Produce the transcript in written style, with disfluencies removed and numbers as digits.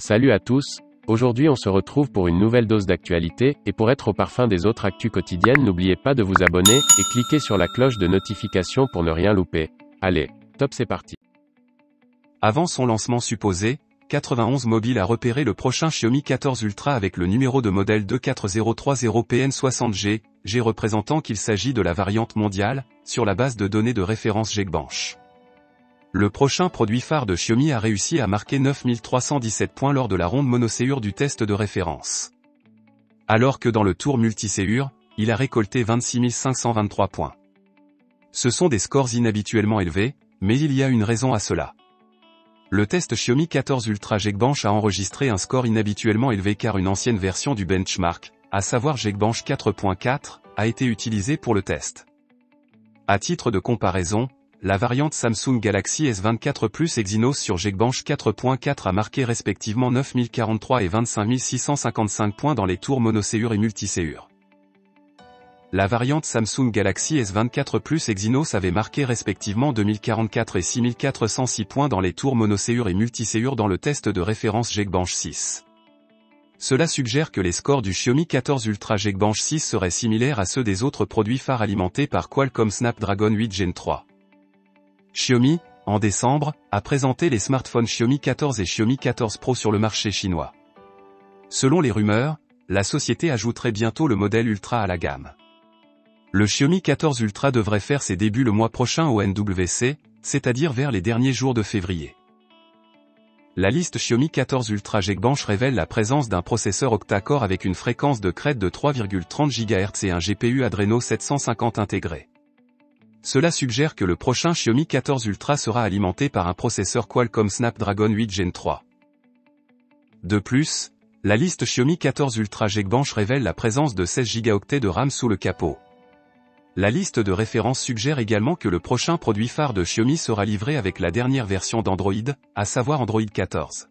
Salut à tous, aujourd'hui on se retrouve pour une nouvelle dose d'actualité, et pour être au parfum des autres actus quotidiennes n'oubliez pas de vous abonner, et cliquez sur la cloche de notification pour ne rien louper. Allez, top c'est parti. Avant son lancement supposé, 91 Mobile a repéré le prochain Xiaomi 14 Ultra avec le numéro de modèle 24030PN60G, représentant qu'il s'agit de la variante mondiale, sur la base de données de référence Geekbench. Le prochain produit phare de Xiaomi a réussi à marquer 9317 points lors de la ronde monoséure du test de référence. Alors que dans le tour multiséure, il a récolté 26 523 points. Ce sont des scores inhabituellement élevés, mais il y a une raison à cela. Le test Xiaomi 14 Ultra Geekbench a enregistré un score inhabituellement élevé car une ancienne version du benchmark, à savoir Geekbench 4.4, a été utilisée pour le test. À titre de comparaison, la variante Samsung Galaxy S24 Plus Exynos sur Geekbench 4.4 a marqué respectivement 9043 et 25 655 points dans les tours monoséure et multiséure. La variante Samsung Galaxy S24 Plus Exynos avait marqué respectivement 2044 et 6406 points dans les tours monoséure et multiséure dans le test de référence Geekbench 6. Cela suggère que les scores du Xiaomi 14 Ultra Geekbench 6 seraient similaires à ceux des autres produits phares alimentés par Qualcomm Snapdragon 8 Gen 3. Xiaomi, en décembre, a présenté les smartphones Xiaomi 14 et Xiaomi 14 Pro sur le marché chinois. Selon les rumeurs, la société ajouterait bientôt le modèle Ultra à la gamme. Le Xiaomi 14 Ultra devrait faire ses débuts le mois prochain au NWC, c'est-à-dire vers les derniers jours de février. La liste Xiaomi 14 Ultra Geekbench révèle la présence d'un processeur octa-core avec une fréquence de crête de 3,30 GHz et un GPU Adreno 750 intégré. Cela suggère que le prochain Xiaomi 14 Ultra sera alimenté par un processeur Qualcomm Snapdragon 8 Gen 3. De plus, la liste Xiaomi 14 Ultra Geekbench révèle la présence de 16 Go de RAM sous le capot. La liste de référence suggère également que le prochain produit phare de Xiaomi sera livré avec la dernière version d'Android, à savoir Android 14.